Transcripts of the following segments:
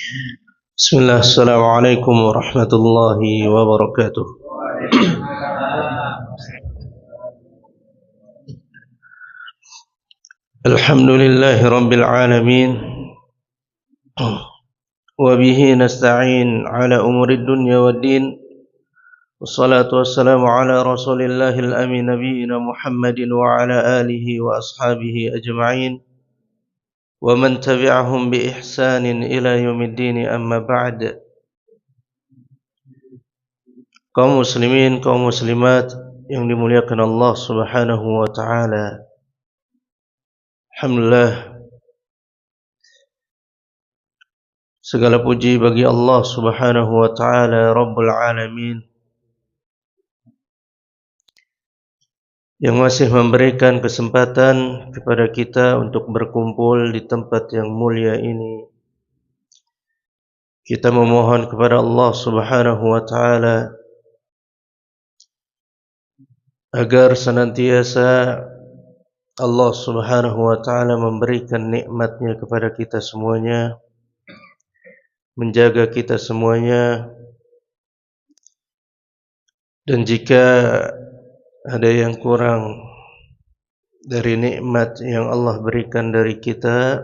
Bismillah, Assalamualaikum warahmatullahi wabarakatuh. Alhamdulillahi rabbil alamin. Wabihi nasta'in ala umurid dunya wad din. Wassalatu wassalamu ala rasulillahil amin nabiyina Muhammadin wa ala alihi wa ashabihi ajma'in. Wa man tabi'ahum bi ihsanin ila yaumiddin, amma ba'd. Kaum muslimin, kaum muslimat yang dimuliakan Allah Subhanahu wa taala. Alhamdulillah, segala puji bagi Allah Subhanahu wa taala Rabbul Alamin yang masih memberikan kesempatan kepada kita untuk berkumpul di tempat yang mulia ini. Kita memohon kepada Allah Subhanahu wa taala agar senantiasa Allah Subhanahu wa taala memberikan nikmat-Nya kepada kita semuanya, menjaga kita semuanya, dan jika ada yang kurang dari nikmat yang Allah berikan dari kita,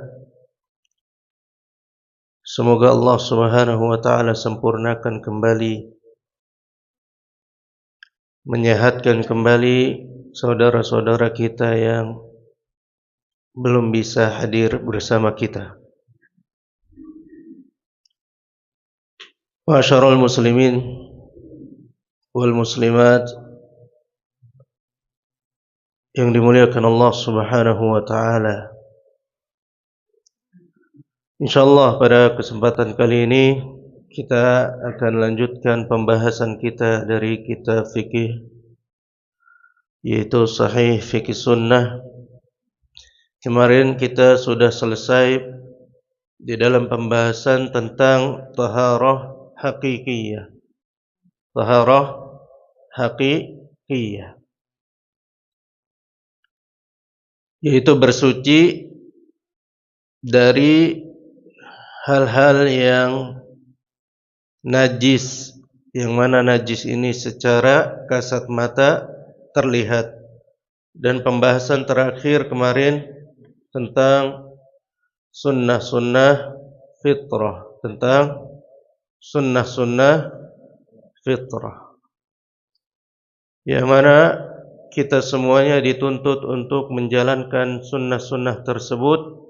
semoga Allah Subhanahu wa taala sempurnakan kembali, menyehatkan kembali saudara-saudara kita yang belum bisa hadir bersama kita. Ma'asyiral muslimin wal muslimat yang dimuliakan Allah Subhanahu wa taala. Insyaallah pada kesempatan kali ini kita akan lanjutkan pembahasan kita dari kitab fikih, yaitu Sahih Fikih Sunnah. Kemarin kita sudah selesai di dalam pembahasan tentang taharah hakikiyah. Taharah hakikiyah, yaitu bersuci dari hal-hal yang najis, yang mana najis ini secara kasat mata terlihat. Dan pembahasan terakhir kemarin tentang sunnah-sunnah fitrah, tentang sunnah-sunnah fitrah, yang mana kita semuanya dituntut untuk menjalankan sunnah-sunnah tersebut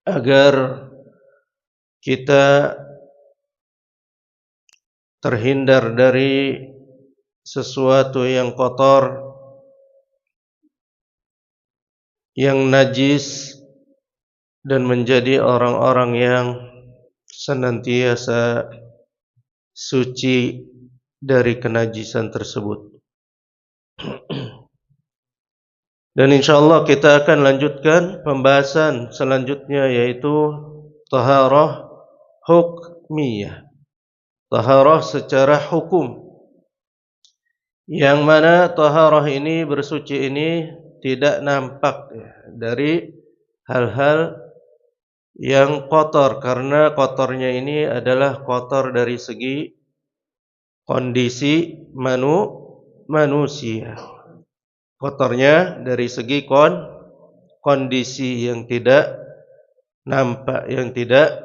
agar kita terhindar dari sesuatu yang kotor, yang najis, dan menjadi orang-orang yang senantiasa suci dari kenajisan tersebut. Dan insyaallah kita akan lanjutkan pembahasan selanjutnya, yaitu taharah hukmiyah, taharah secara hukum, yang mana taharah ini, bersuci ini, tidak nampak dari hal-hal yang kotor, karena kotornya ini adalah kotor dari segi kondisi manusia. Kotornya dari segi kondisi yang tidak nampak, yang tidak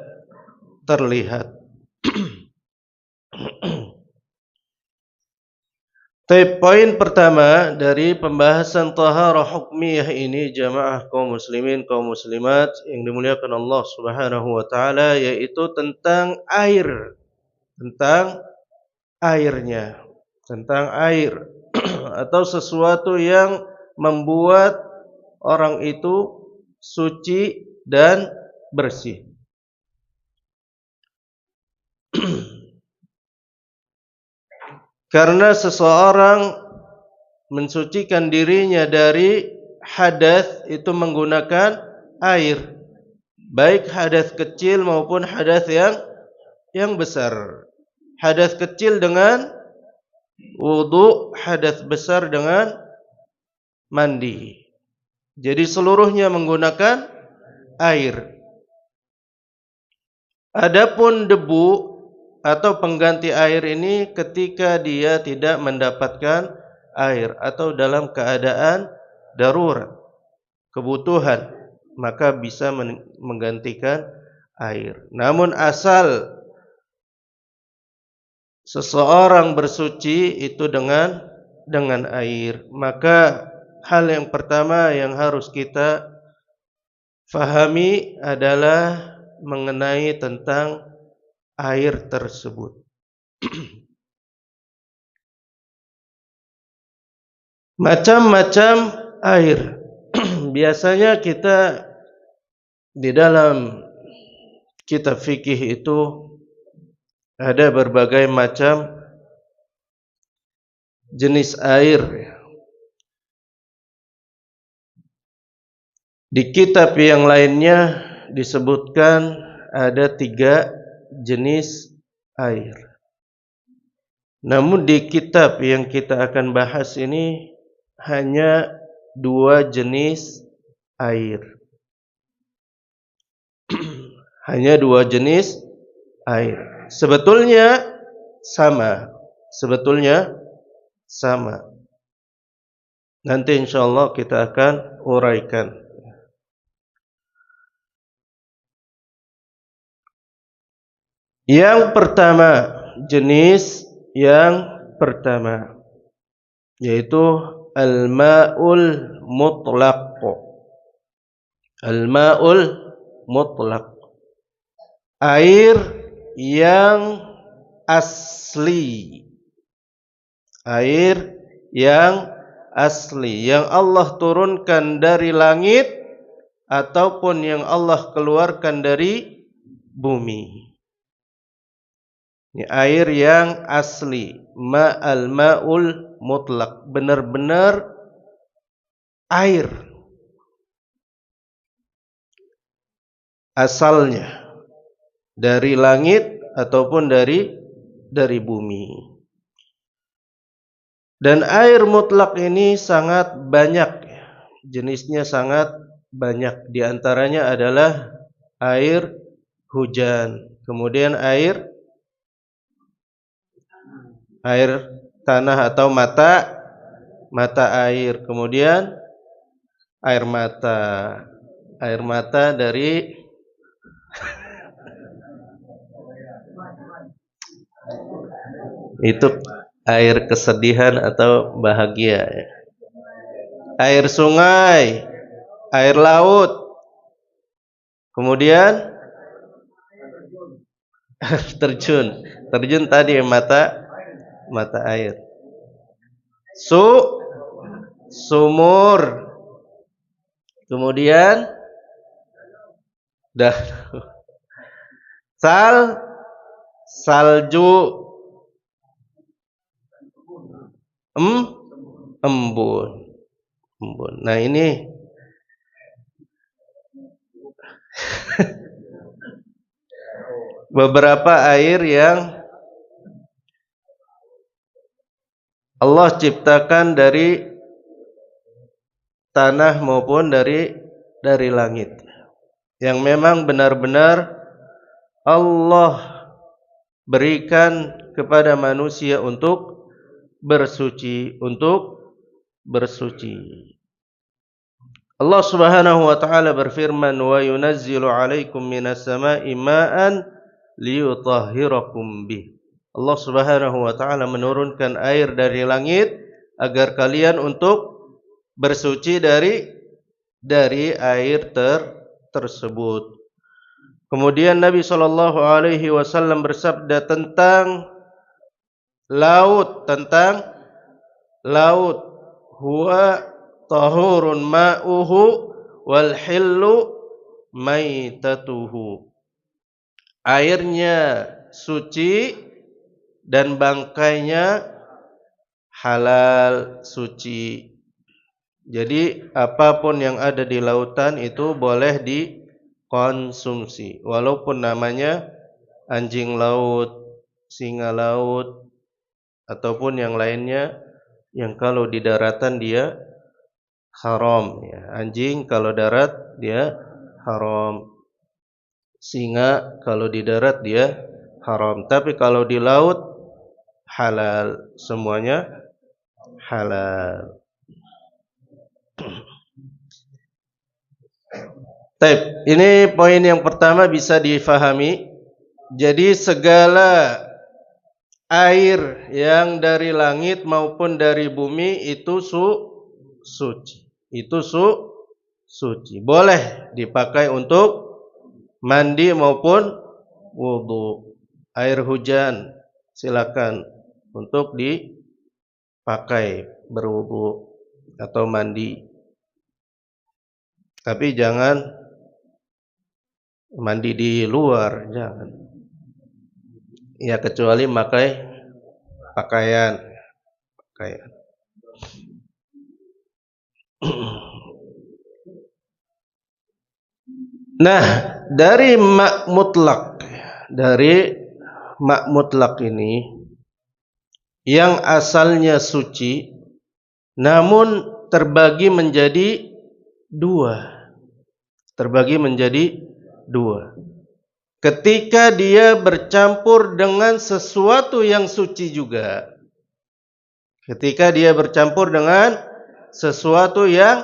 terlihat. Poin pertama dari pembahasan taharah hukmiyah ini, jamaah kaum muslimin, kaum muslimat yang dimuliakan Allah Subhanahu wa taala, yaitu tentang air, tentang airnya, tentang air atau sesuatu yang membuat orang itu suci dan bersih. Karena seseorang mensucikan dirinya dari hadas itu menggunakan air, baik hadas kecil maupun hadas yang besar. Hadas kecil dengan wudu, hadas besar dengan mandi. Jadi seluruhnya menggunakan air. Adapun debu atau pengganti air ini ketika dia tidak mendapatkan air atau dalam keadaan darurat, kebutuhan, maka bisa menggantikan air. Namun asal seseorang bersuci itu dengan air, maka hal yang pertama yang harus kita fahami adalah mengenai tentang air tersebut. Macam-macam air. Biasanya kita di dalam kitab fikih itu ada berbagai macam jenis air. Di kitab yang lainnya disebutkan ada 3 jenis air. Namun di kitab yang kita akan bahas ini hanya 2 jenis air. Hanya 2 jenis air. Sebetulnya sama. Nanti insyaallah kita akan uraikan. Yang pertama, jenis yang pertama yaitu al-ma'ul mutlaq. Al-ma'ul mutlaq. Air yang asli. Air yang asli, yang Allah turunkan dari langit ataupun yang Allah keluarkan dari bumi. Ini air yang asli, ma'ul mutlaq, benar-benar air asalnya dari langit ataupun dari bumi. Dan air mutlak ini sangat banyak, jenisnya sangat banyak. Di antaranya adalah air hujan, kemudian air tanah atau mata air, kemudian air mata dari itu air kesedihan atau bahagia. Air sungai, air laut, kemudian terjun tadi mata air. Sumur, kemudian salju, embun. Nah ini beberapa air yang Allah ciptakan dari tanah maupun dari langit, yang memang benar-benar Allah berikan kepada manusia untuk bersuci. Allah Subhanahu wa taala berfirman, "Wa yunazzilu 'alaikum minas sama'i ma'an liyutahhirakum bih." Allah Subhanahu wa taala menurunkan air dari langit agar kalian untuk bersuci dari air tersebut. Kemudian Nabi sallallahu alaihi wasallam bersabda tentang laut, huwa tahurun ma'uhu wal hillu maitatuhu. Airnya suci dan bangkainya halal, suci. Jadi apapun yang ada di lautan itu boleh dikonsumsi, walaupun namanya anjing laut, singa laut, ataupun yang lainnya, yang kalau di daratan dia haram ya. Anjing kalau darat dia haram. Singa kalau di darat dia haram, tapi kalau di laut halal, semuanya halal. Baik, ini poin yang pertama bisa difahami. Jadi segala air yang dari langit maupun dari bumi itu suci. Itu suci. Boleh dipakai untuk mandi maupun wudu. Air hujan silakan untuk dipakai berwudu atau mandi. Tapi jangan mandi di luar, jangan. Ya kecuali pakai pakaian. Nah, dari mak mutlak ini yang asalnya suci namun terbagi menjadi dua. Ketika dia bercampur dengan sesuatu yang suci juga. Ketika dia bercampur dengan sesuatu yang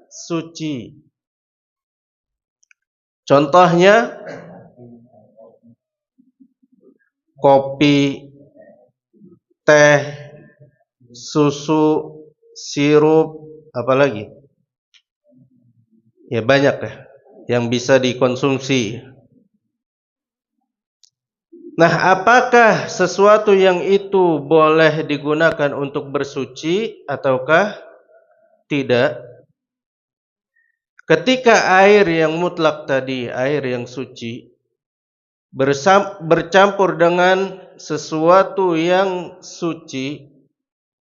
suci. Contohnya kopi, teh, susu, sirup, apalagi? Ya banyak ya yang bisa dikonsumsi. Nah, apakah sesuatu yang itu boleh digunakan untuk bersuci ataukah tidak? Ketika air yang mutlak tadi, air yang suci, bercampur dengan sesuatu yang suci,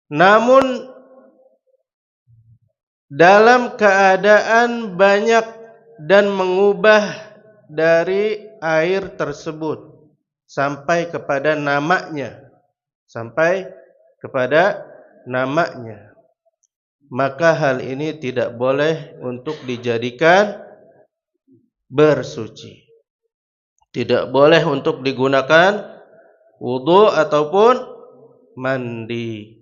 namun dalam keadaan banyak dan mengubah dari air tersebut sampai kepada namanya, maka hal ini tidak boleh untuk dijadikan bersuci. Tidak boleh untuk digunakan wudu ataupun mandi.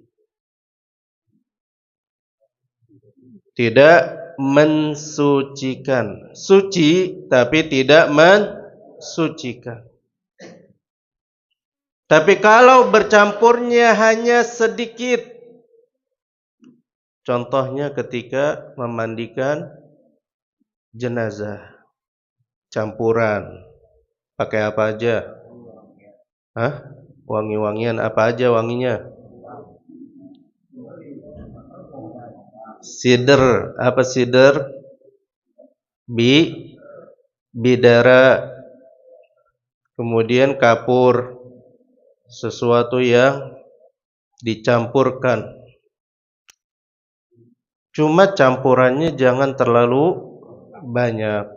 Tidak mensucikan. Suci tapi tidak mensucikan. Tapi kalau bercampurnya hanya sedikit, contohnya ketika memandikan jenazah, campuran, pakai apa aja? Wangi-wangian apa aja wanginya? Sider, apa sider? Bidara, kemudian kapur, sesuatu yang dicampurkan. Cuma campurannya jangan terlalu banyak,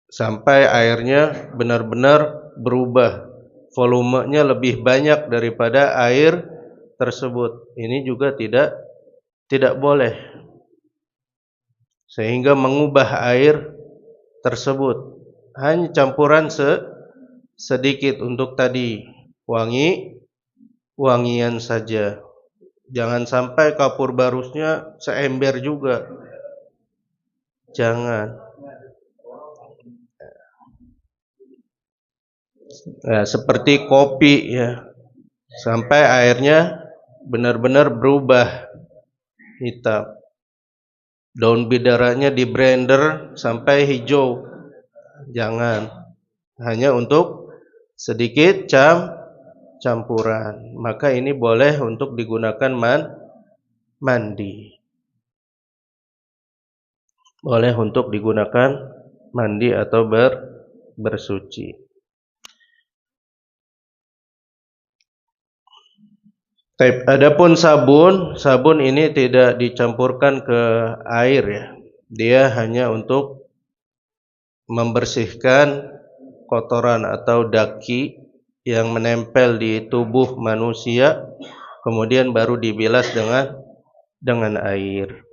sampai airnya benar-benar berubah, volumenya lebih banyak daripada air tersebut. Ini juga tidak boleh, sehingga mengubah air tersebut. Hanya campuran sedikit untuk tadi wangian saja. Jangan sampai kapur barusnya seember juga. Jangan. Nah, seperti kopi ya. Sampai airnya benar-benar berubah hitam. Daun bidaranya di blender sampai hijau. Jangan. Hanya untuk sedikit campuran. Maka ini boleh untuk digunakan mandi. Boleh untuk digunakan mandi atau bersuci. Adapun sabun ini tidak dicampurkan ke air ya. Dia hanya untuk membersihkan kotoran atau daki yang menempel di tubuh manusia, kemudian baru dibilas dengan air.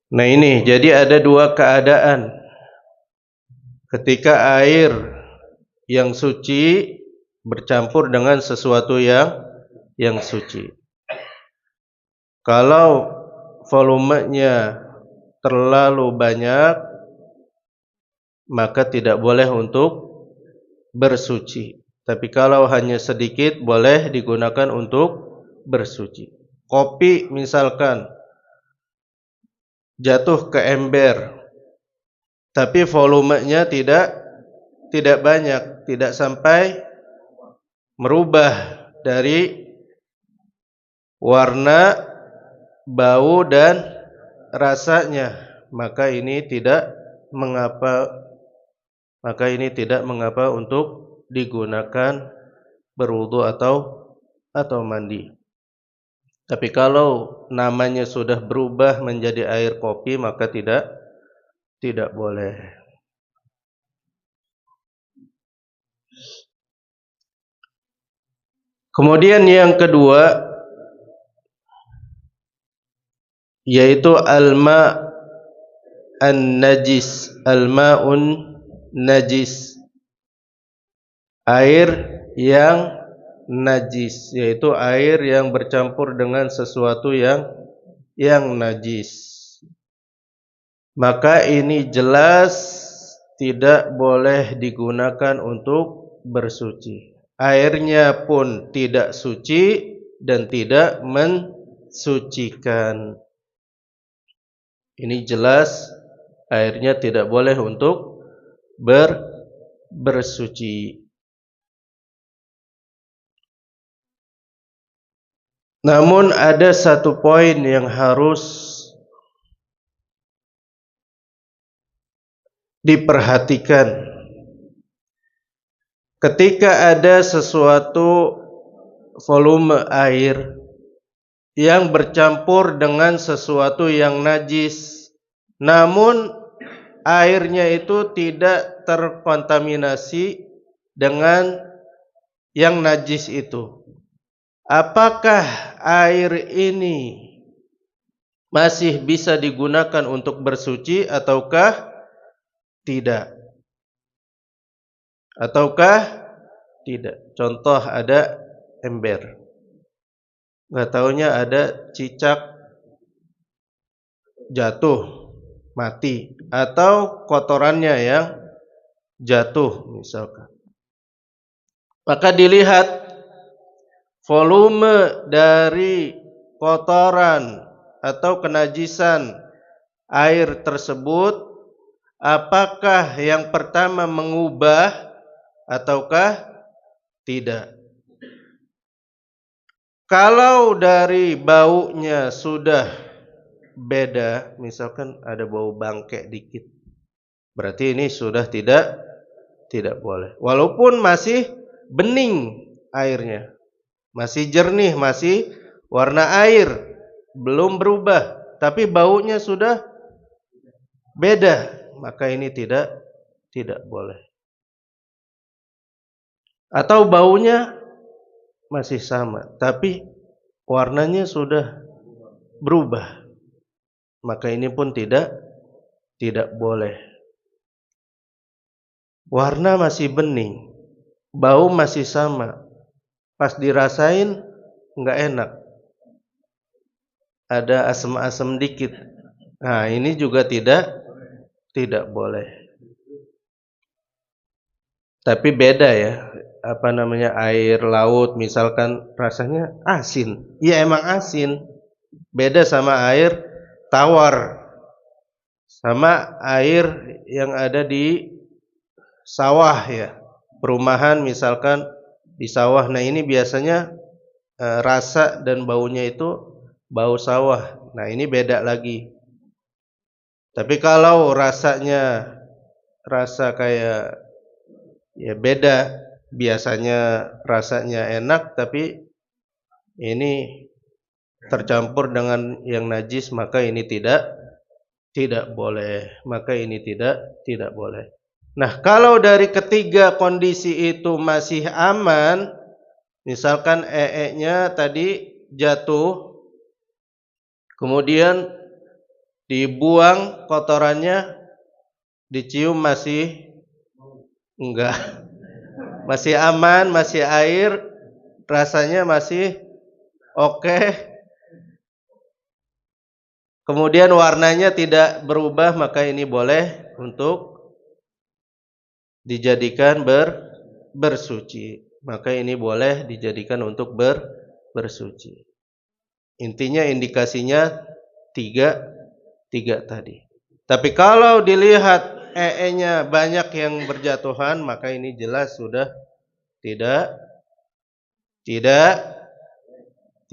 Nah ini, jadi ada dua keadaan ketika air yang suci bercampur dengan sesuatu yang suci. Kalau volumenya terlalu banyak, maka tidak boleh untuk bersuci. Tapi kalau hanya sedikit, boleh digunakan untuk bersuci. Kopi misalkan jatuh ke ember, tapi volumenya tidak banyak, tidak sampai merubah dari warna, bau dan rasanya, maka ini tidak mengapa untuk digunakan berwudu atau mandi. Tapi kalau namanya sudah berubah menjadi air kopi, maka tidak boleh. Kemudian yang kedua, yaitu al-ma' an-najis, al-ma'un najis, air yang najis, yaitu air yang bercampur dengan sesuatu yang najis. Maka ini jelas tidak boleh digunakan untuk bersuci. Airnya pun tidak suci dan tidak mensucikan. Ini jelas airnya tidak boleh untuk bersuci. Namun ada satu poin yang harus diperhatikan. Ketika ada sesuatu volume air yang bercampur dengan sesuatu yang najis, namun airnya itu tidak terkontaminasi dengan yang najis itu, apakah air ini masih bisa digunakan untuk bersuci ataukah tidak? Contoh, ada ember, nggak taunya ada cicak jatuh mati, atau kotorannya yang jatuh misalkan. Maka dilihat volume dari kotoran atau kenajisan air tersebut, apakah yang pertama mengubah ataukah tidak. Kalau dari baunya sudah beda, misalkan ada bau bangke dikit, berarti ini sudah tidak boleh. Walaupun masih bening airnya, masih jernih, masih warna air, belum berubah, tapi baunya sudah beda, maka ini tidak boleh. Atau baunya masih sama, tapi warnanya sudah berubah, maka ini pun tidak boleh. Warna masih bening, bau masih sama, pas dirasain nggak enak, ada asam-asam dikit. Nah, ini juga tidak boleh. Tapi beda ya, air laut misalkan rasanya asin, ya emang asin, beda sama air tawar, sama air yang ada di sawah ya, perumahan misalkan di sawah. Nah ini biasanya rasa dan baunya itu bau sawah, nah ini beda lagi. Tapi kalau rasanya rasa kayak ya beda, biasanya rasanya enak tapi ini tercampur dengan yang najis, maka ini tidak boleh. Maka ini tidak boleh. Nah, kalau dari ketiga kondisi itu masih aman, misalkan nya tadi jatuh, kemudian dibuang kotorannya, dicium masih enggak, masih aman, masih air, rasanya masih oke, kemudian warnanya tidak berubah, maka ini boleh untuk dijadikan bersuci. Maka ini boleh dijadikan untuk bersuci. Intinya indikasinya tiga tadi. Tapi kalau dilihat nya banyak yang berjatuhan, maka ini jelas sudah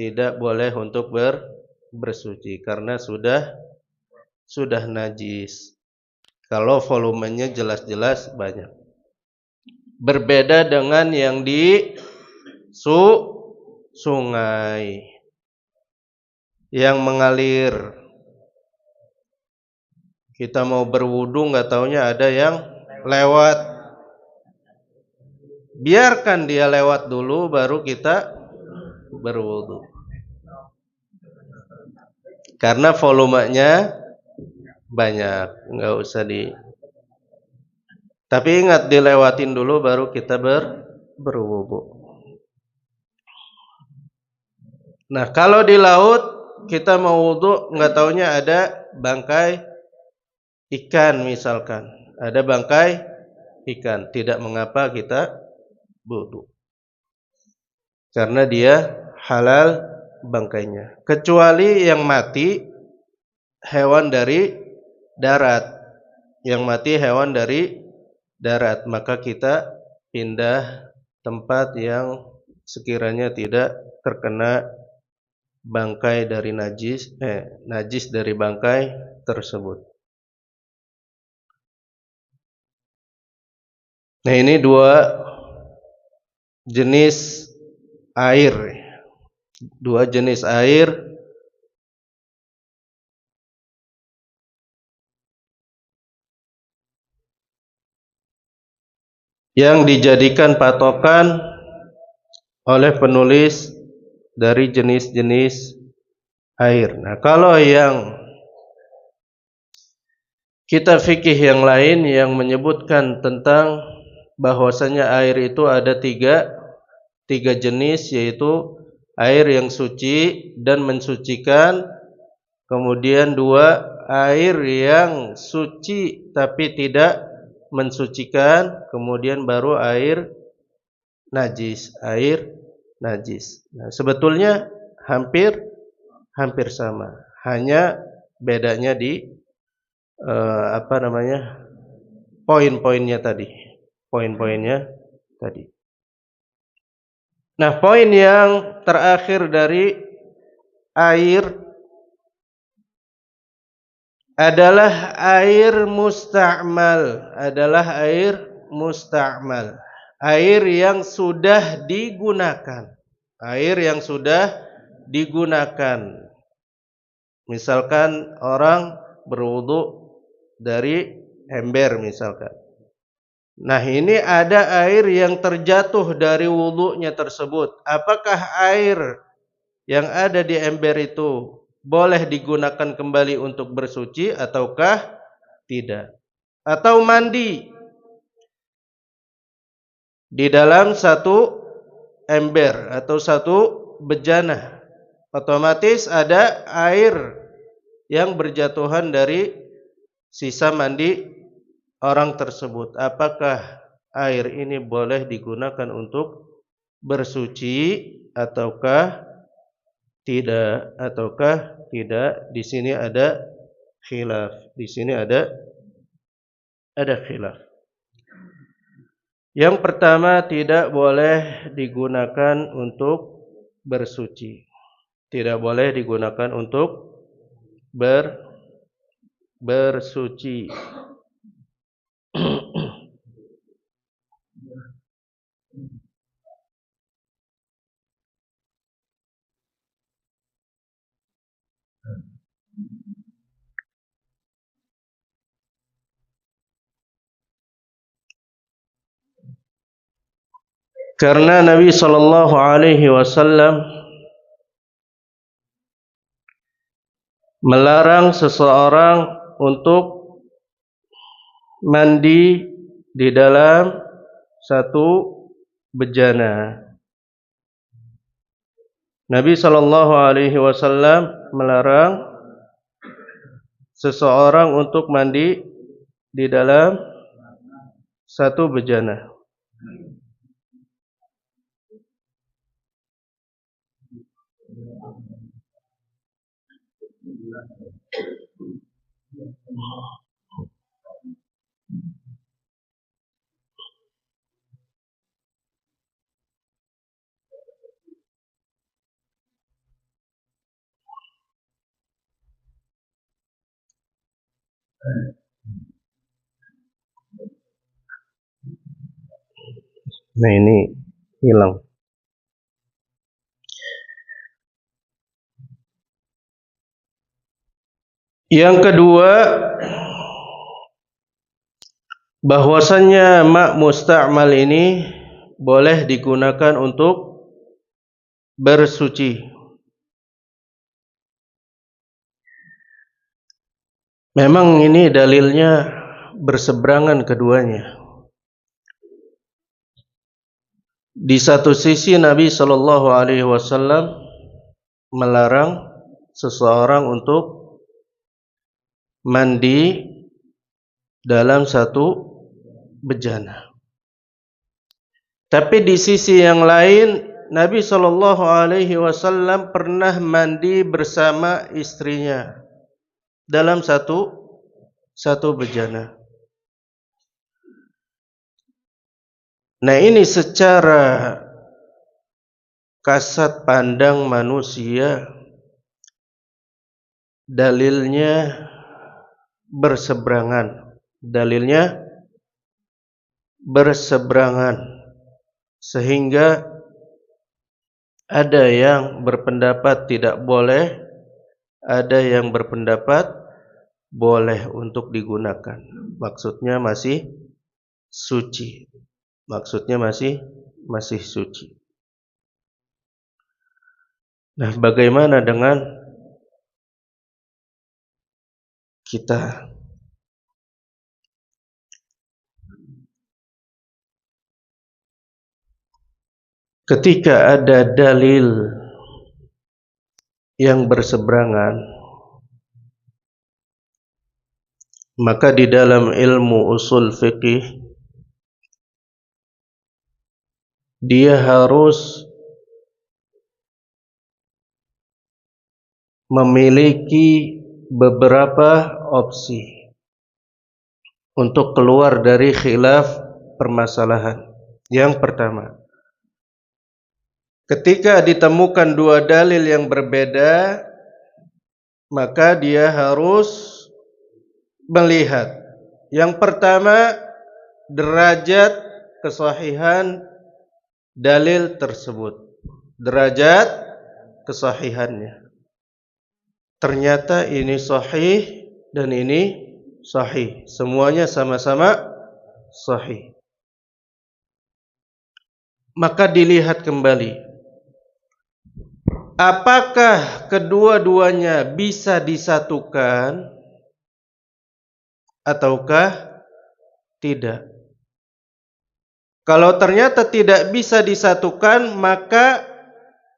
tidak boleh untuk bersuci karena sudah najis. Kalau volumenya jelas-jelas banyak. Berbeda dengan yang di sungai yang mengalir. Kita mau berwudu, nggak taunya ada yang lewat. Biarkan dia lewat dulu, baru kita berwudu. Karena volumenya banyak, nggak usah Tapi ingat dilewatin dulu, baru kita berwudu. Nah, kalau di laut kita mau wudu, nggak taunya ada bangkai ikan misalkan, ada bangkai ikan, tidak mengapa kita wudu, karena dia halal bangkainya. Kecuali yang mati hewan dari darat, maka kita pindah tempat yang sekiranya tidak terkena bangkai dari najis dari bangkai tersebut. Nah, ini dua jenis air yang dijadikan patokan oleh penulis dari jenis-jenis air. Nah, kalau yang kitab fikih yang lain yang menyebutkan tentang bahwasanya air itu ada tiga jenis, yaitu air yang suci dan mensucikan, kemudian dua air yang suci tapi tidak mensucikan, kemudian baru air najis. Nah, sebetulnya hampir sama, hanya bedanya di poin-poinnya tadi. Nah, poin yang terakhir dari air adalah air musta'mal, air yang sudah digunakan. Misalkan orang berwudu dari ember misalkan. Nah, ini ada air yang terjatuh dari wudunya tersebut. Apakah air yang ada di ember itu boleh digunakan kembali untuk bersuci ataukah tidak? Atau mandi di dalam satu ember atau satu bejana, otomatis ada air yang berjatuhan dari sisa mandi orang tersebut. Apakah air ini boleh digunakan untuk bersuci ataukah tidak? Di sini ada khilaf. Yang pertama, tidak boleh digunakan untuk bersuci. Tidak boleh digunakan untuk bersuci. Karena Nabi sallallahu alaihi wasallam melarang seseorang untuk mandi di dalam satu bejana. Nabi sallallahu alaihi wasallam melarang seseorang untuk mandi di dalam satu bejana. Nah, ini hilang. Yang kedua, bahwasannya ma' musta'mal ini boleh digunakan untuk bersuci. Memang ini dalilnya berseberangan keduanya. Di satu sisi Nabi sallallahu alaihi wasallam melarang seseorang untuk mandi dalam satu bejana. Tapi di sisi yang lain Nabi sallallahu alaihi wasallam pernah mandi bersama istrinya dalam satu bejana. Nah, ini secara kasat pandang manusia dalilnya berseberangan. Sehingga ada yang berpendapat tidak boleh, ada yang berpendapat boleh untuk digunakan. Maksudnya masih suci. Nah, bagaimana dengan kita? Ketika ada dalil yang berseberangan, maka di dalam ilmu usul fikih dia harus memiliki beberapa opsi untuk keluar dari khilaf permasalahan. Yang pertama, ketika ditemukan dua dalil yang berbeda, maka dia harus melihat yang pertama derajat kesahihan dalil tersebut. Derajat kesahihannya. Ternyata ini sahih dan ini sahih. Semuanya sama-sama sahih. Maka dilihat kembali, apakah kedua-duanya bisa disatukan ataukah tidak. Kalau ternyata tidak bisa disatukan, maka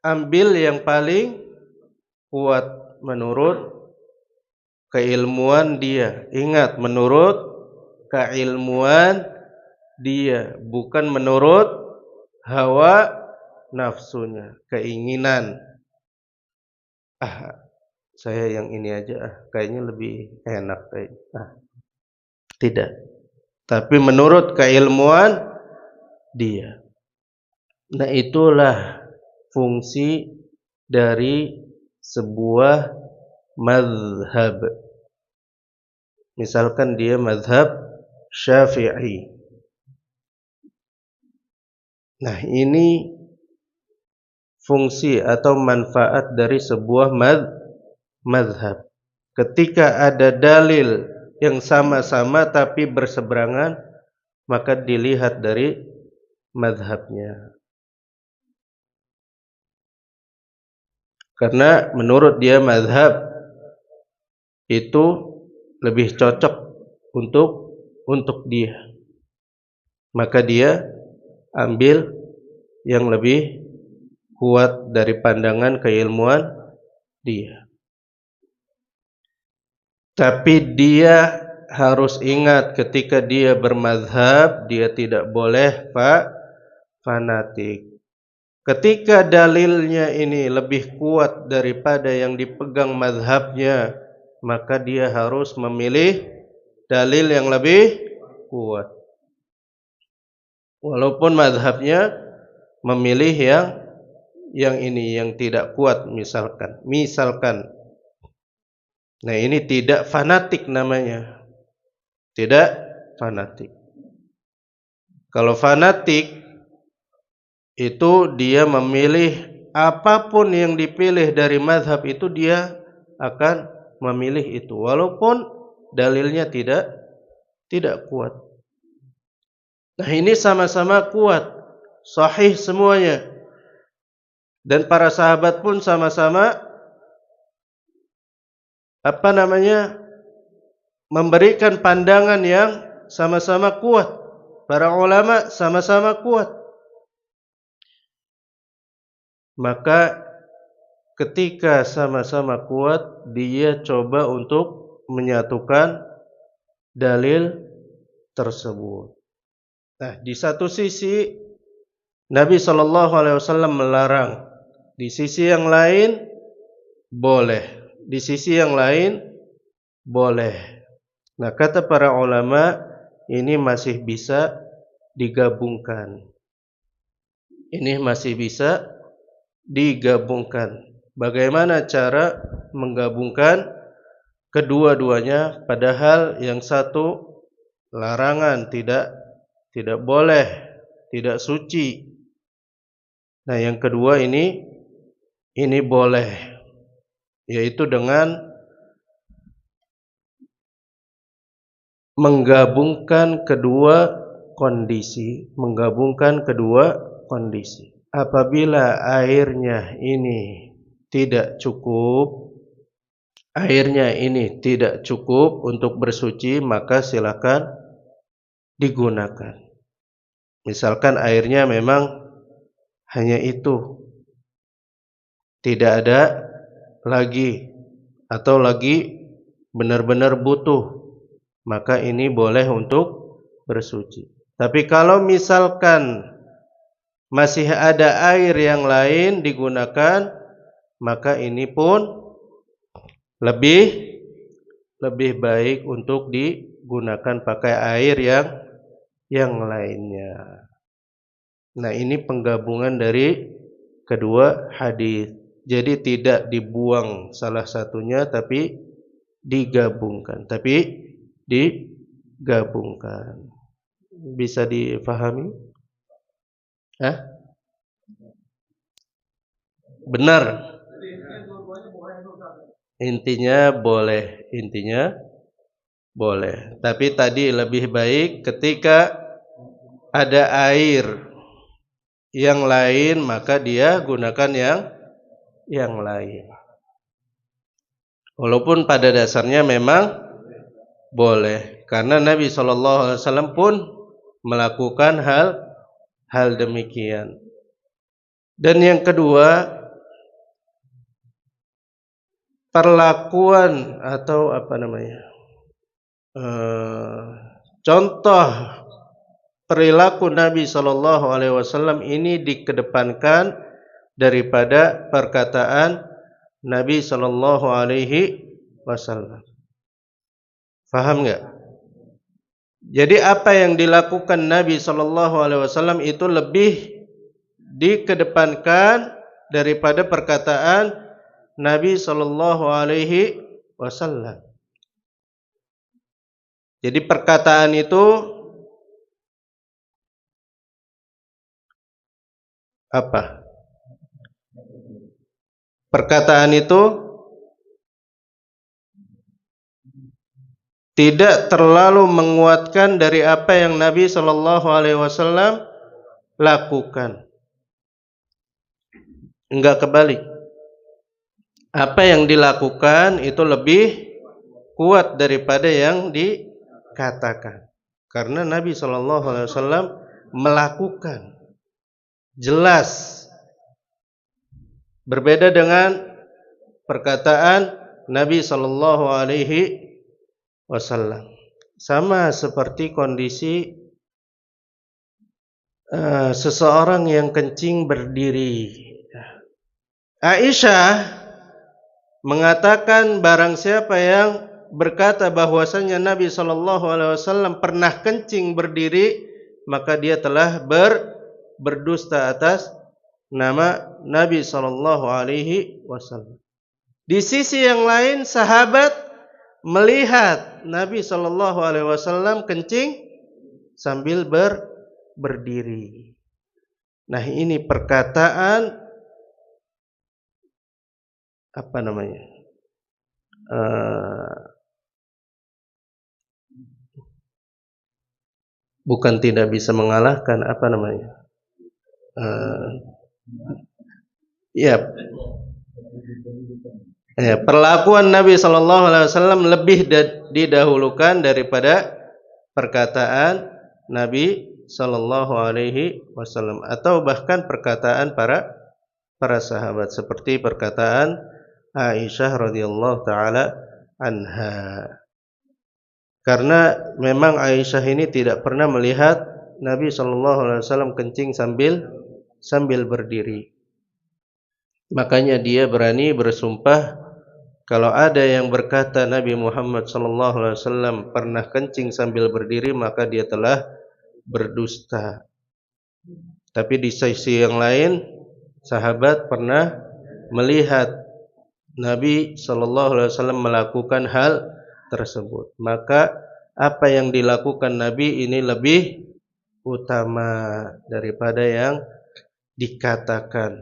ambil yang paling kuat menurut keilmuan dia. Ingat, menurut keilmuan dia, bukan menurut hawa nafsunya, keinginan. Saya yang ini aja, kayaknya lebih enak. Tidak. Tapi menurut keilmuan dia. Nah, itulah fungsi dari sebuah mazhab. Misalkan dia mazhab Syafi'i. Nah, ini fungsi atau manfaat dari sebuah mazhab. Ketika ada dalil yang sama-sama tapi berseberangan, maka dilihat dari mazhabnya. Karena menurut dia mazhab itu lebih cocok untuk dia. Maka dia ambil yang lebih kuat dari pandangan keilmuan dia. Tapi dia harus ingat ketika dia bermazhab, dia tidak boleh fanatik. Ketika dalilnya ini lebih kuat daripada yang dipegang mazhabnya, maka dia harus memilih dalil yang lebih kuat. Walaupun mazhabnya memilih yang ini yang tidak kuat misalkan. Nah, ini tidak fanatik namanya. Tidak fanatik. Kalau fanatik itu dia memilih apapun yang dipilih dari mazhab itu, dia akan memilih itu walaupun dalilnya tidak kuat. Nah, ini sama-sama kuat, sahih semuanya. Dan para sahabat pun sama-sama memberikan pandangan yang sama-sama kuat. Para ulama sama-sama kuat. Maka ketika sama-sama kuat, dia coba untuk menyatukan dalil tersebut. Nah, di satu sisi Nabi SAW melarang, di sisi yang lain boleh, di sisi yang lain boleh. Nah, kata para ulama, ini masih bisa digabungkan. Ini masih bisa digabungkan. Bagaimana cara menggabungkan kedua-duanya, padahal yang satu larangan, tidak boleh, tidak suci. Nah, yang kedua ini boleh, yaitu dengan menggabungkan kedua kondisi. Apabila airnya ini tidak cukup, untuk bersuci, maka silakan digunakan. Misalkan airnya memang hanya itu, tidak ada lagi, atau lagi benar-benar butuh, maka ini boleh untuk bersuci. Tapi kalau misalkan masih ada air yang lain digunakan, maka ini pun lebih baik untuk digunakan pakai air yang lainnya. Nah, ini penggabungan dari kedua hadis. Jadi tidak dibuang salah satunya, tapi digabungkan. Bisa difahami? Benar. Intinya boleh. Tapi tadi lebih baik ketika ada air yang lain, maka dia gunakan yang lain. Walaupun pada dasarnya memang boleh, karena Nabi SAW pun melakukan hal demikian. Dan yang kedua, perlakuan atau contoh perilaku Nabi SAW ini dikedepankan daripada perkataan Nabi SAW. Faham nggak? Jadi apa yang dilakukan Nabi SAW itu lebih dikedepankan daripada perkataan Nabi SAW. Jadi perkataan itu apa? Perkataan itu tidak terlalu menguatkan dari apa yang Nabi SAW lakukan. Enggak, kebalik. Apa yang dilakukan itu lebih kuat daripada yang dikatakan. Karena Nabi SAW melakukan, jelas. Berbeda dengan perkataan Nabi SAW. Sama seperti kondisi seseorang yang kencing berdiri. Aisyah mengatakan barang siapa yang berkata bahwasanya Nabi SAW pernah kencing berdiri, maka dia telah berdusta atas nama Nabi SAW. Di sisi yang lain, sahabat melihat Nabi SAW kencing sambil berdiri. Nah, ini perkataan apa namanya? Bukan tidak bisa mengalahkan, apa namanya? Perlakuan Nabi SAW lebih didahulukan daripada perkataan Nabi SAW, atau bahkan perkataan para sahabat, seperti perkataan Aisyah radhiyallahu taala anha. Karena memang Aisyah ini tidak pernah melihat Nabi SAW kencing sambil berdiri. Makanya dia berani bersumpah kalau ada yang berkata Nabi Muhammad SAW pernah kencing sambil berdiri, maka dia telah berdusta. Tapi di sisi yang lain, sahabat pernah melihat Nabi SAW melakukan hal tersebut. Maka apa yang dilakukan Nabi ini lebih utama daripada yang dikatakan.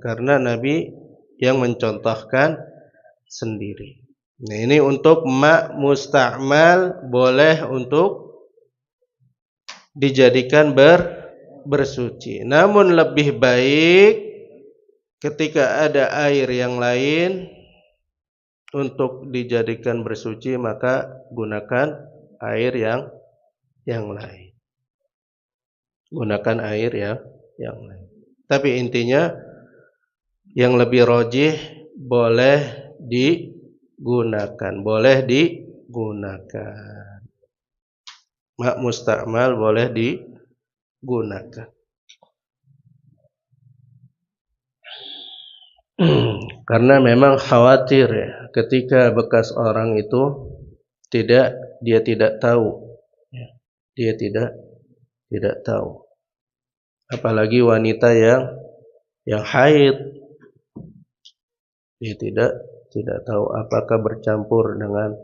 Karena Nabi yang mencontohkan sendiri. Nah, ini untuk musta'mal, boleh untuk dijadikan bersuci. Namun lebih baik ketika ada air yang lain untuk dijadikan bersuci, maka gunakan air yang lain. Gunakan air yang lain. Tapi intinya yang lebih rajih boleh digunakan. Musta'mal boleh digunakan. Karena memang khawatir ya, ketika bekas orang itu dia tidak tahu. Dia tidak tahu. Apalagi wanita yang haid. Dia tidak tahu apakah bercampur dengan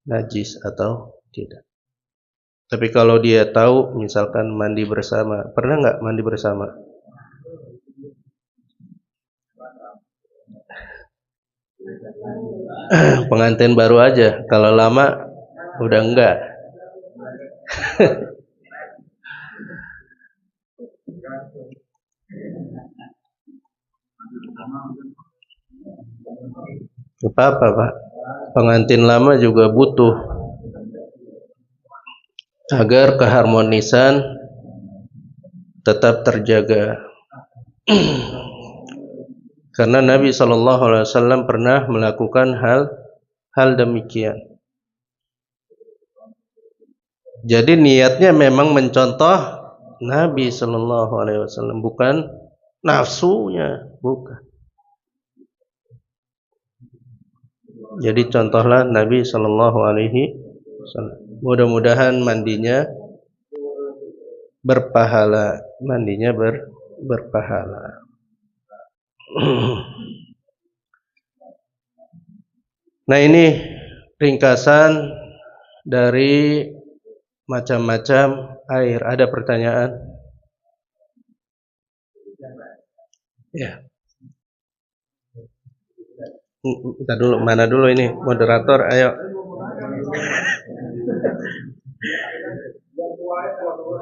najis atau tidak. Tapi kalau dia tahu, misalkan mandi bersama, pernah nggak mandi bersama? Pengantin baru aja, kalau lama udah enggak. Apa-apa Pak, pengantin lama juga butuh agar keharmonisan tetap terjaga. Karena Nabi SAW pernah melakukan hal demikian. Jadi niatnya memang mencontoh Nabi SAW, bukan nafsunya, bukan. Jadi contohlah Nabi SAW. Mudah-mudahan mandinya berpahala, berpahala. Nah, ini ringkasan dari macam-macam air. Ada pertanyaan? Ya. Kita dulu, mana dulu ini moderator? Ayo.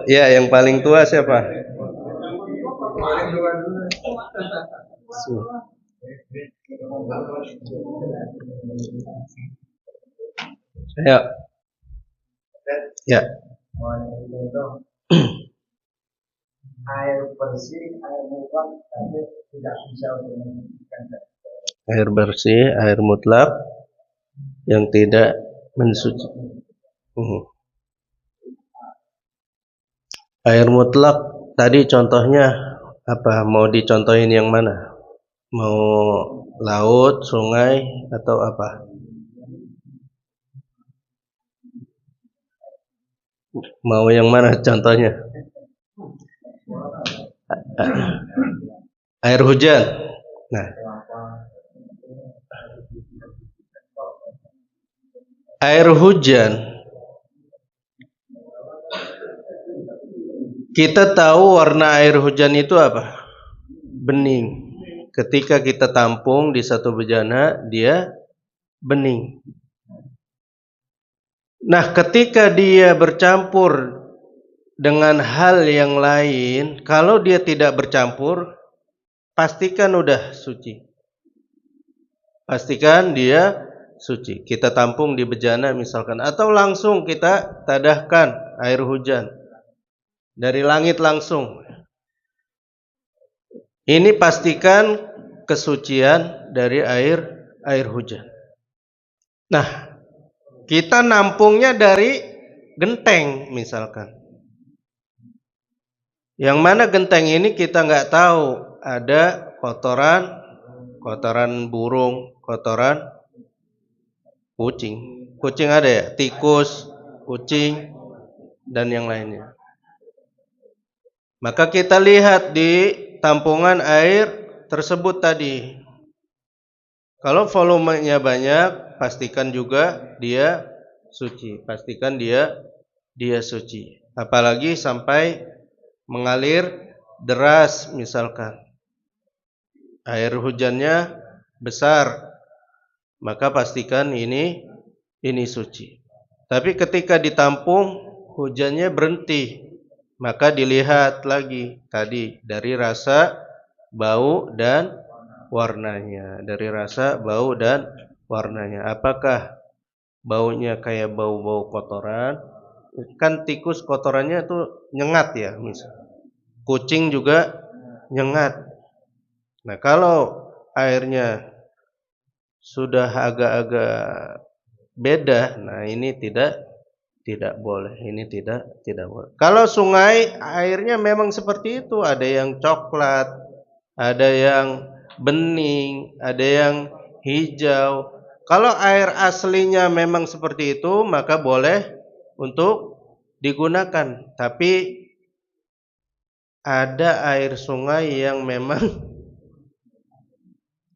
Ya, yang paling tua siapa? Ya. Ya. Air bersih, air mutlak, tapi tidak bisa untuk mensucikan. Air bersih, air mutlak yang tidak mensuci. Air mutlak tadi contohnya apa? Mau dicontohin yang mana? Mau laut, sungai, atau apa? Mau yang mana contohnya? Air hujan. Nah, air hujan, kita tahu warna air hujan itu apa? Bening. Ketika kita tampung di satu bejana, dia bening. Nah, ketika dia bercampur dengan hal yang lain, kalau dia tidak bercampur, pastikan udah suci. Pastikan dia suci. Kita tampung di bejana misalkan, atau langsung kita tadahkan air hujan dari langit langsung. Ini pastikan kesucian dari air hujan. Nah, kita nampungnya dari genteng misalkan. Yang mana genteng ini kita nggak tahu, ada kotoran burung, kotoran kucing. Kucing ada ya, tikus, kucing, dan yang lainnya. Maka kita lihat di tampungan air tersebut tadi. Kalau volumenya banyak, pastikan juga dia suci. Pastikan dia suci. Apalagi sampai mengalir deras misalkan. Air hujannya besar, maka pastikan ini suci. Tapi ketika ditampung hujannya berhenti, maka dilihat lagi tadi dari rasa, bau, dan warnanya. Dari rasa, bau, dan warnanya. Apakah baunya kayak bau-bau kotoran? Kan tikus kotorannya itu nyengat ya, misal. Kucing juga nyengat. Nah, kalau airnya sudah agak-agak beda, nah ini tidak boleh. Ini tidak boleh. Kalau sungai airnya memang seperti itu, ada yang coklat, ada yang bening, ada yang hijau. Kalau air aslinya memang seperti itu, maka boleh untuk digunakan. Tapi ada air sungai yang memang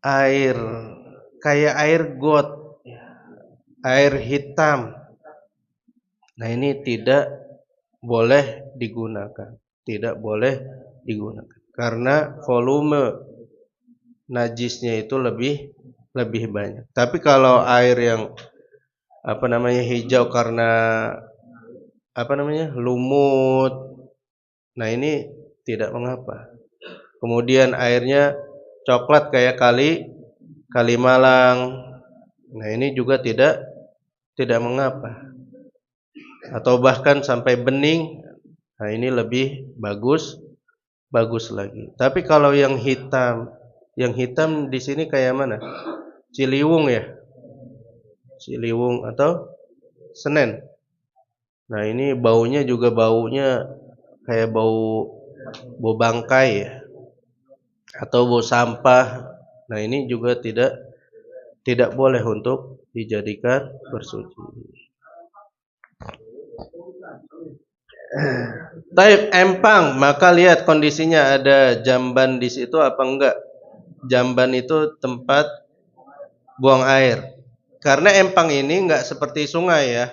air kayak air got, air hitam. Nah, ini tidak boleh digunakan. Tidak boleh digunakan karena volume najisnya itu lebih banyak. Tapi kalau air yang hijau karena lumut, nah ini tidak mengapa. Kemudian airnya coklat kayak kali Malang, nah ini juga tidak mengapa. Atau bahkan sampai bening, nah ini lebih bagus lagi. Tapi kalau yang hitam di sini kayak mana? Ciliwung ya, Ciliwung atau Senen. Nah ini baunya juga kayak bau bangkai ya, atau bau sampah. Nah ini juga tidak boleh untuk dijadikan bersuci. Taib empang, maka lihat kondisinya, ada jamban di situ apa enggak. Jamban itu tempat buang air. Karena empang ini enggak seperti sungai ya.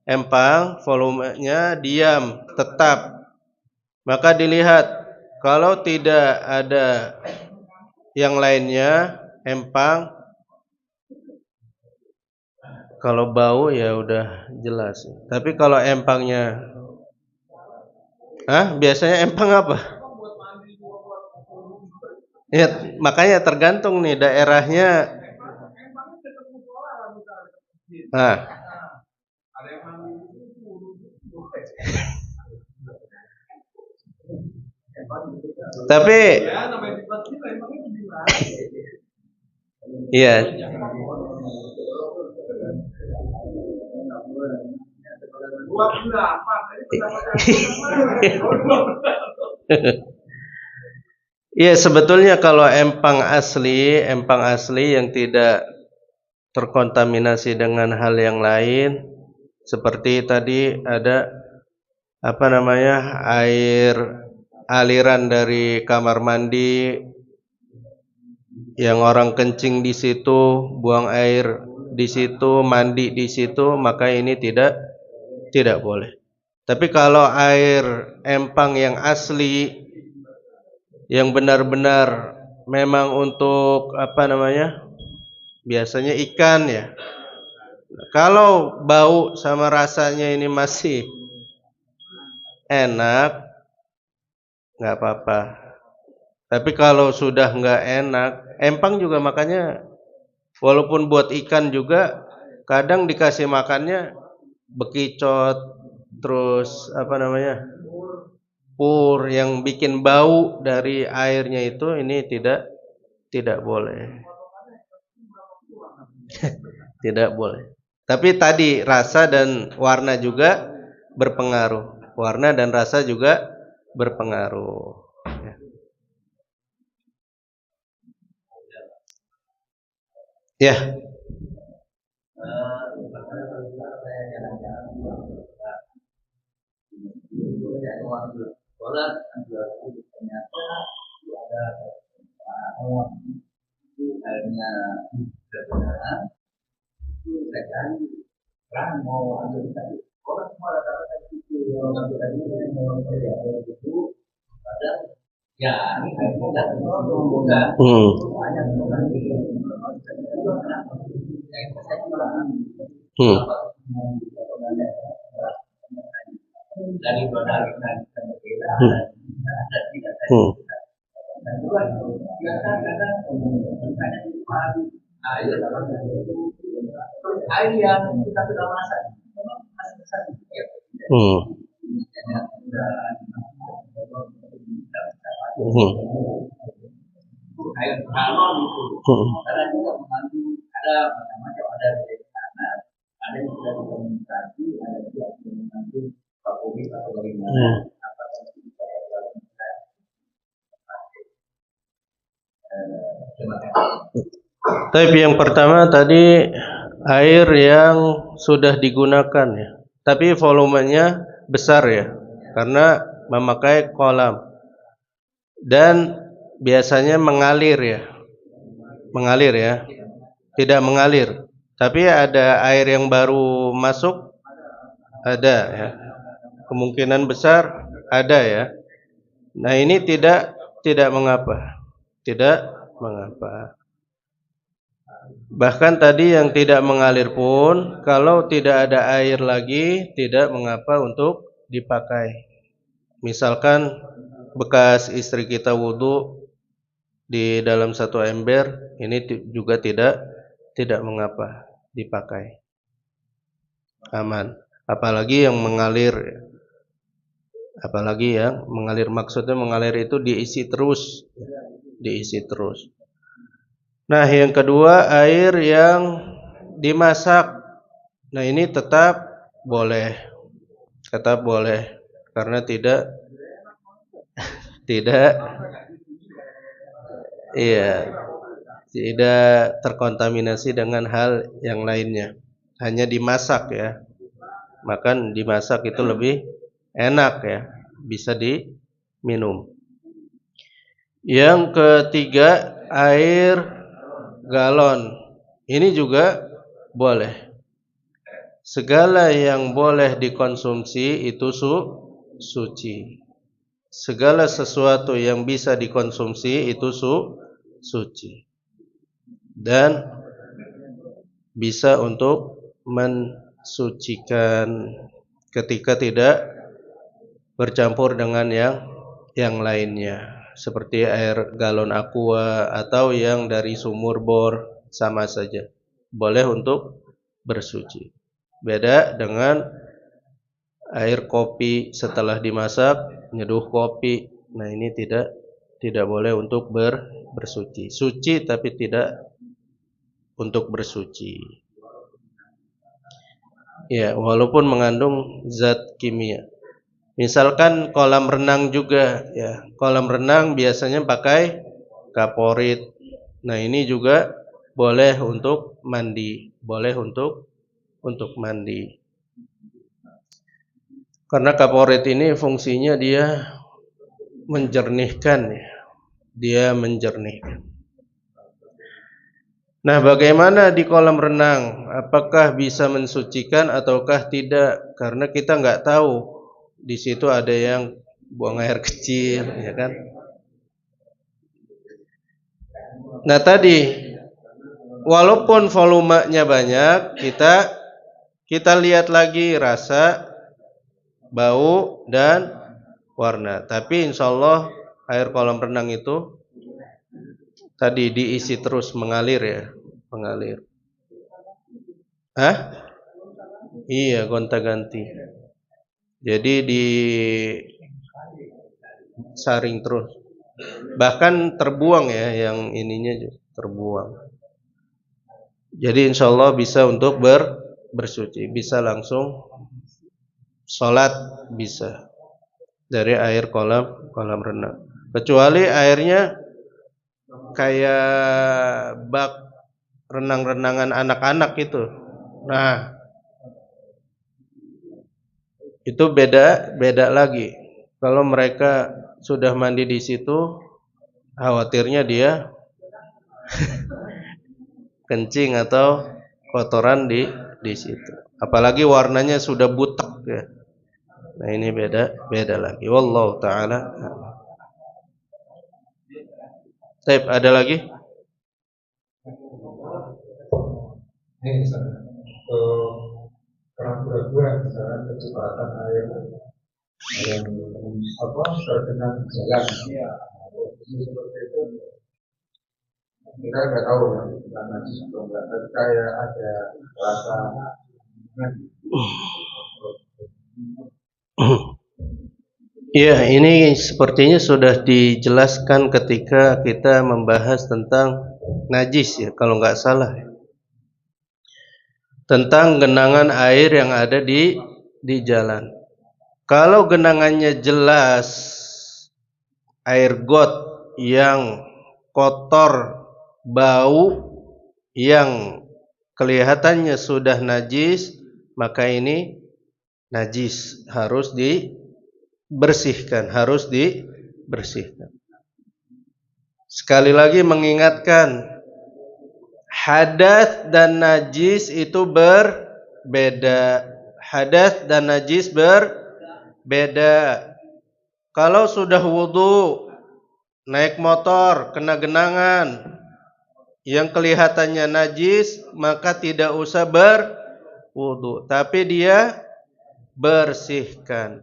Empang volumenya diam, tetap. Maka dilihat, kalau tidak ada yang lainnya, empang, kalau bau ya udah jelas. Tapi kalau empangnya, biasanya empang apa? Ya, makanya tergantung nih daerahnya. Nah, tapi iya. Iya, sebetulnya kalau empang asli yang tidak terkontaminasi dengan hal yang lain, seperti tadi ada air aliran dari kamar mandi yang orang kencing di situ, buang air di situ, mandi di situ, maka ini tidak boleh. Tapi kalau air empang yang asli, yang benar-benar memang untuk biasanya ikan ya. Kalau bau sama rasanya ini masih enak, nggak apa-apa. Tapi kalau sudah nggak enak, empang juga makanya walaupun buat ikan juga kadang dikasih makannya bekicot, terus pur yang bikin bau dari airnya itu, ini tidak boleh. Tidak boleh. Tapi tadi rasa dan warna juga berpengaruh. Warna dan rasa juga berpengaruh. Ya. Tapi yang pertama tadi air yang sudah digunakan ya, tapi volumenya besar ya, karena memakai kolam dan biasanya mengalir ya, tidak mengalir. Tapi ada air yang baru masuk, ada ya, kemungkinan besar ada ya. Nah ini tidak mengapa, tidak mengapa. Bahkan tadi yang tidak mengalir pun, kalau tidak ada air lagi, tidak mengapa untuk dipakai. Misalkan bekas istri kita wudhu di dalam satu ember, ini juga tidak mengapa dipakai. Aman. Apalagi yang mengalir, maksudnya mengalir itu diisi terus. Nah, yang kedua air yang dimasak. Nah, ini tetap boleh karena tidak terkontaminasi dengan hal yang lainnya. Hanya dimasak ya. Makan dimasak itu lebih enak ya, bisa diminum. Yang ketiga air galon, ini juga boleh. Segala yang boleh dikonsumsi itu suci. Segala sesuatu yang bisa dikonsumsi itu suci. Dan bisa untuk mensucikan ketika tidak bercampur dengan yang lainnya. Seperti air galon aqua atau yang dari sumur bor, sama saja. Boleh untuk bersuci. Beda dengan air kopi setelah dimasak, nyeduh kopi. Nah, ini tidak boleh untuk bersuci. Suci tapi tidak untuk bersuci. Ya, walaupun mengandung zat kimia. Misalkan kolam renang juga, ya. Kolam renang biasanya pakai kaporit. Nah, ini juga boleh untuk mandi, boleh untuk mandi. Karena kaporit ini fungsinya dia menjernihkan, ya. Dia menjernihkan. Nah, bagaimana di kolam renang? Apakah bisa mensucikan ataukah tidak? Karena kita nggak tahu. Di situ ada yang buang air kecil, ya kan? Nah, tadi walaupun volumenya banyak, kita lihat lagi rasa, bau, dan warna. Tapi insya Allah air kolam renang itu tadi diisi terus mengalir, ya, mengalir. Hah? Iya, gonta-ganti. Jadi disaring terus. Bahkan terbuang, ya, yang ininya juga terbuang. Jadi insya Allah bisa untuk bersuci, bisa langsung sholat, bisa dari air kolam renang. Kecuali airnya kayak bak renang-renangan anak-anak itu. Nah, itu beda lagi. Kalau mereka sudah mandi di situ, khawatirnya dia kencing atau kotoran di situ. Apalagi warnanya sudah butek, ya. Nah, ini beda lagi. Wallahu taala. Baik, ada lagi? Ini misalnya keraguan-keraguan misalnya kecepatan air yang terkena jalan, ya, seperti itu kita nggak tahu ya, karena atau enggak, tapi kayak ada rasa Ya, ini sepertinya sudah dijelaskan ketika kita membahas tentang najis, ya, kalau nggak salah, tentang genangan air yang ada di jalan. Kalau genangannya jelas air got yang kotor, bau, yang kelihatannya sudah najis, maka ini najis, harus dibersihkan, Sekali lagi mengingatkan, hadas dan najis itu berbeda. Hadas dan najis berbeda. Kalau sudah wudu, naik motor, kena genangan yang kelihatannya najis, maka tidak usah berwudu, tapi dia bersihkan.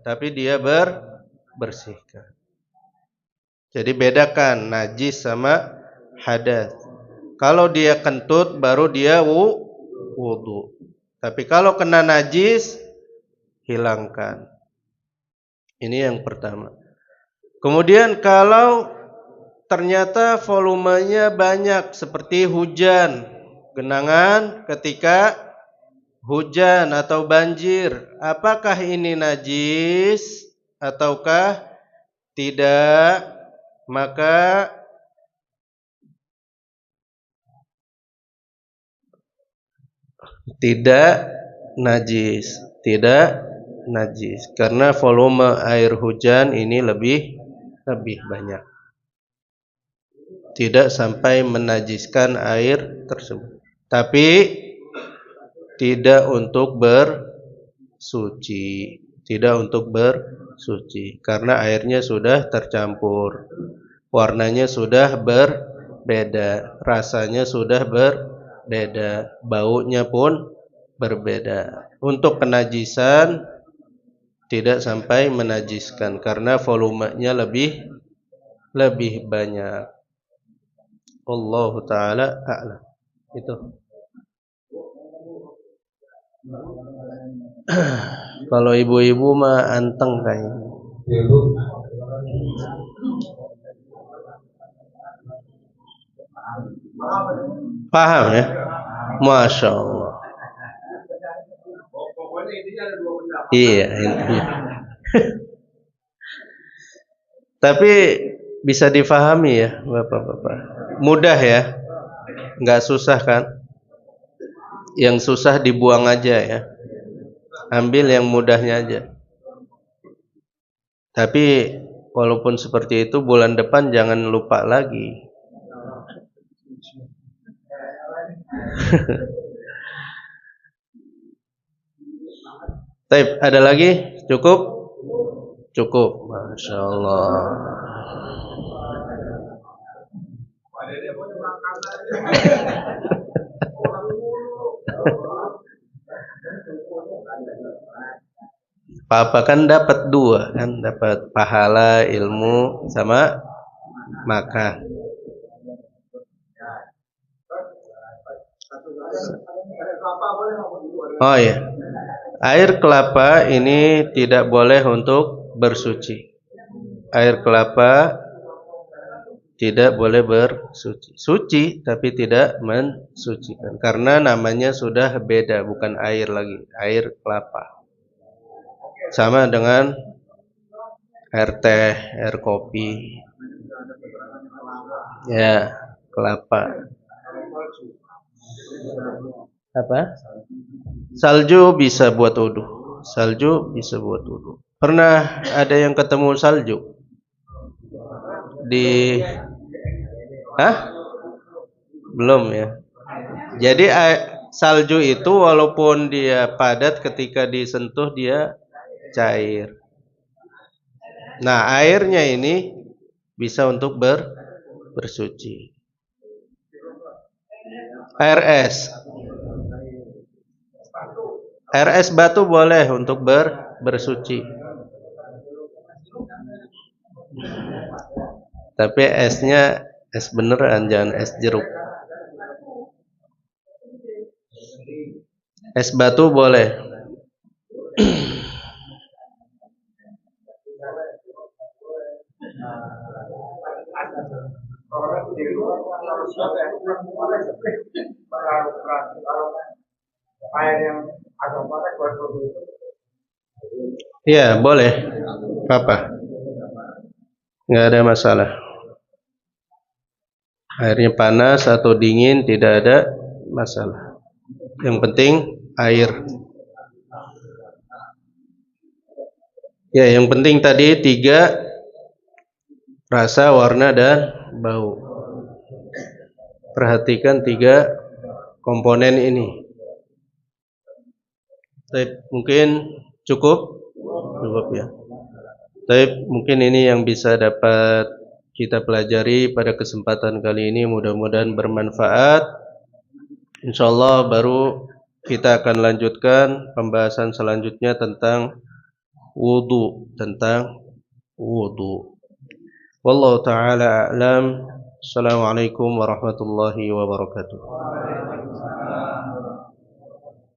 Jadi bedakan najis sama hadas. Kalau dia kentut, baru dia wudu. Tapi kalau kena najis, hilangkan. Ini yang pertama. Kemudian kalau ternyata volumenya banyak, seperti hujan, genangan ketika hujan atau banjir, apakah ini najis ataukah tidak? Maka tidak najis, karena volume air hujan ini lebih banyak, tidak sampai menajiskan air tersebut, tapi tidak untuk bersuci, karena airnya sudah tercampur, warnanya sudah berbeda, rasanya sudah berbeda, baunya pun berbeda. Untuk kenajisan tidak sampai menajiskan karena volumenya lebih banyak. Allahu taala a'lam. Itu. Kalau ibu-ibu mah anteng kayaknya. Paham ya? Masya Allah. Iya, iya. Tapi bisa difahami ya, Bapak-bapak. Mudah ya, nggak susah kan? Yang susah dibuang aja ya. Ambil yang mudahnya aja. Tapi walaupun seperti itu, bulan depan jangan lupa lagi. Taib, ada lagi? Cukup? Cukup. Masya Allah. Papa kan dapat dua kan, dapat pahala ilmu sama makan. Oh ya, air kelapa ini tidak boleh untuk bersuci. Air kelapa tidak boleh bersuci. Suci tapi tidak mensucikan. Karena namanya sudah beda, bukan air lagi, air kelapa. Sama dengan air teh, air kopi. Ya, kelapa. Apa? Salju bisa buat wudu. Salju bisa buat wudu. Pernah ada yang ketemu salju? Belum ya. Jadi salju itu walaupun dia padat, ketika disentuh dia cair. Nah, airnya ini bisa untuk bersuci. Air es batu boleh untuk bersuci. Tapi esnya es beneran, jangan es jeruk. Es batu boleh. Ya, boleh. Apa? Nggak ada masalah. Airnya panas atau dingin tidak ada masalah. Yang penting air. Ya, yang penting tadi 3: rasa, warna, dan bau. Perhatikan 3 komponen ini. Mungkin cukup ya. Tapi mungkin ini yang bisa dapat kita pelajari pada kesempatan kali ini, mudah-mudahan bermanfaat. Insyaallah baru kita akan lanjutkan pembahasan selanjutnya tentang wudu, Wallahu taala a'lam. Assalamualaikum warahmatullahi wabarakatuh.